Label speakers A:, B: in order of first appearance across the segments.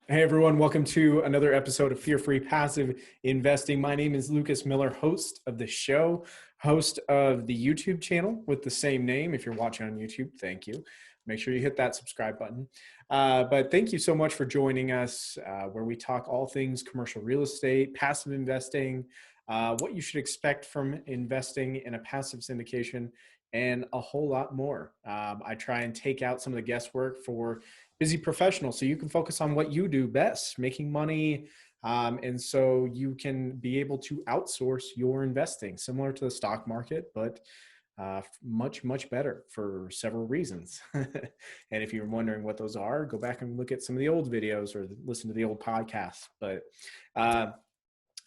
A: Hey everyone, welcome to another episode of Fear-Free Passive Investing. My name is Lucas Miller, host of the show, host of the YouTube channel with the same name. If you're watching on YouTube, thank you. Make sure you hit that subscribe button. But thank you so much for joining us, where we talk all things commercial real estate, passive investing, what you should expect from investing in a passive syndication, and a whole lot more. I try and take out some of the guesswork for busy professional so you can focus on what you do best, making money. And so you can be able to outsource your investing, similar to the stock market, but much, much better for several reasons. And if you're wondering what those are, go back and look at some of the old videos or listen to the old podcasts. But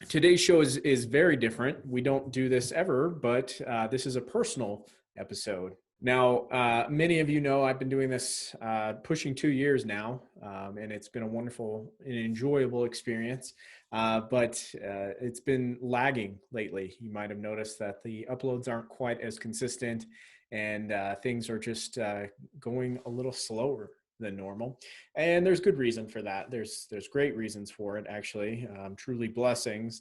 A: today's show is very different. We don't do this ever, but this is a personal episode. Now, many of you know I've been doing this pushing 2 years now, and it's been a wonderful and enjoyable experience, but it's been lagging lately. You might have noticed that the uploads aren't quite as consistent, and things are just going a little slower than normal. And there's good reason for that. There's great reasons for it, actually, truly blessings.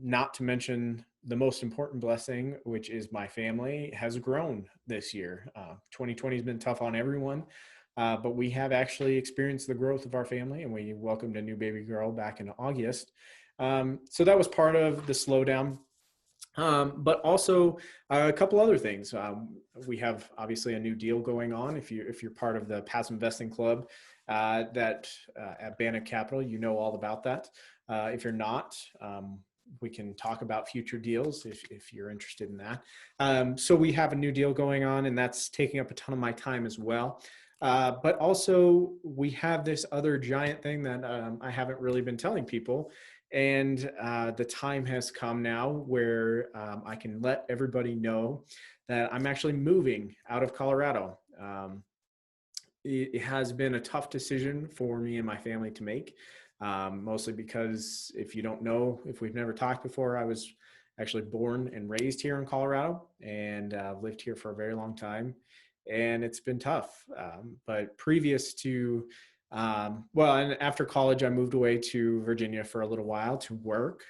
A: Not to mention the most important blessing, which is my family has grown this year. 2020 has been tough on everyone, but we have actually experienced the growth of our family, and we welcomed a new baby girl back in August. So that was part of the slowdown. But also a couple other things. We have obviously a new deal going on. If you're part of the Passive Investing Club that at Bannock Capital, you know all about that. If you're not, we can talk about future deals if you're interested in that. So we have a new deal going on, and that's taking up a ton of my time as well. But also we have this other giant thing that I haven't really been telling people. And the time has come now where I can let everybody know that I'm actually moving out of Colorado. It has been a tough decision for me and my family to make. Mostly because if you don't know, if we've never talked before, I was actually born and raised here in Colorado, and lived here for a very long time, and it's been tough. But previous to, and after college, I moved away to Virginia for a little while to work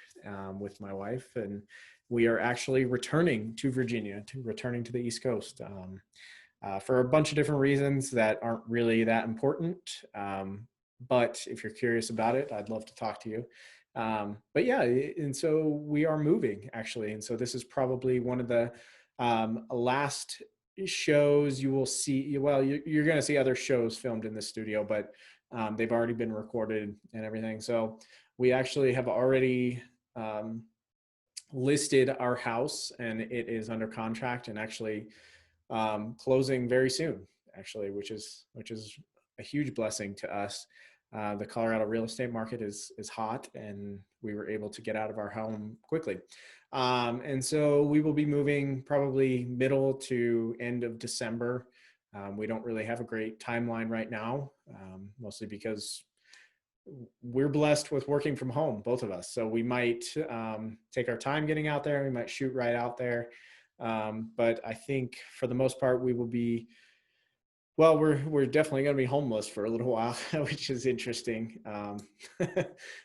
A: with my wife, and we are actually returning to Virginia, returning to the East Coast. For a bunch of different reasons that aren't really that important. But if you're curious about it, I'd love to talk to you. But yeah, and so we are moving actually. And so this is probably one of the last shows you will see. Well, you're going to see other shows filmed in the studio, but they've already been recorded and everything. So we actually have already listed our house, and it is under contract and actually closing very soon, actually, which is a huge blessing to us. The Colorado real estate market is hot, and we were able to get out of our home quickly. And so we will be moving probably middle to end of December. We don't really have a great timeline right now, mostly because we're blessed with working from home, both of us. So we might take our time getting out there. We might shoot right out there. But I think for the most part, we will be, well, we're definitely going to be homeless for a little while, which is interesting.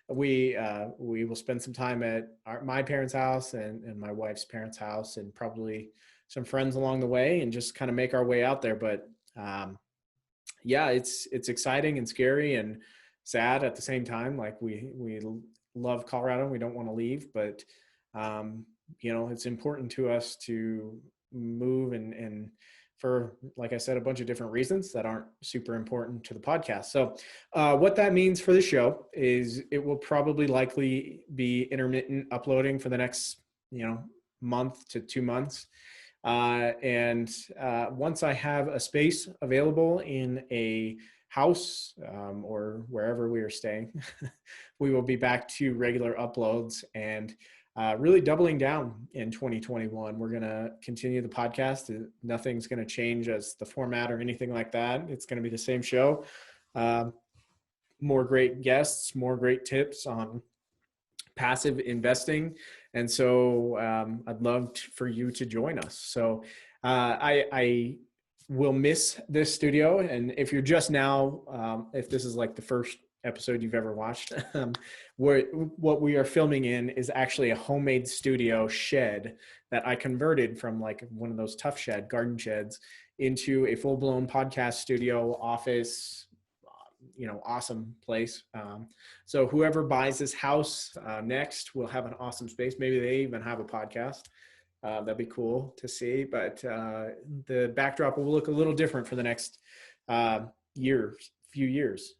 A: We will spend some time at my parents' house and my wife's parents' house, and probably some friends along the way, and just kind of make our way out there. But yeah, it's exciting and scary and sad at the same time. Like we love Colorado, we don't want to leave, but it's important to us to move, and for, like I said, a bunch of different reasons that aren't super important to the podcast. So what that means for the show is it will probably likely be intermittent uploading for the next, month to 2 months. And once I have a space available in a house or wherever we are staying, we will be back to regular uploads and really doubling down in 2021. We're going to continue the podcast. Nothing's going to change as the format or anything like that. It's going to be the same show. More great guests, more great tips on passive investing. And so I'd love for you to join us. So I will miss this studio. And if you're just now, if this is like the first episode you've ever watched. What we are filming in is actually a homemade studio shed that I converted from like one of those tough shed garden sheds into a full-blown podcast studio office, awesome place. So whoever buys this house next will have an awesome space. Maybe they even have a podcast. That'd be cool to see. But the backdrop will look a little different for the next few years.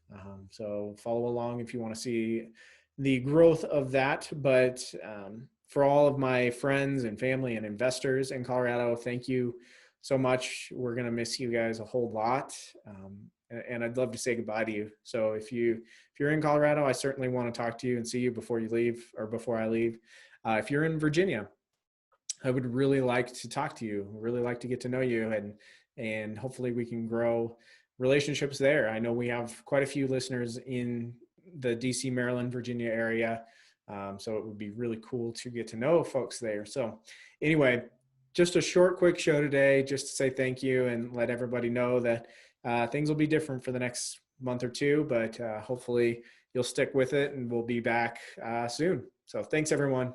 A: So follow along if you want to see the growth of that. But for all of my friends and family and investors in Colorado, thank you so much. We're going to miss you guys a whole lot. And I'd love to say goodbye to you. So if you're in Colorado, I certainly want to talk to you and see you before you leave or before I leave. If you're in Virginia, I would really like to talk to you, really like to get to know you, and hopefully we can grow relationships there. I know we have quite a few listeners in the DC, Maryland, Virginia area. So it would be really cool to get to know folks there. So anyway, just a short, quick show today, just to say thank you and let everybody know that things will be different for the next month or two, but hopefully you'll stick with it and we'll be back soon. So thanks everyone.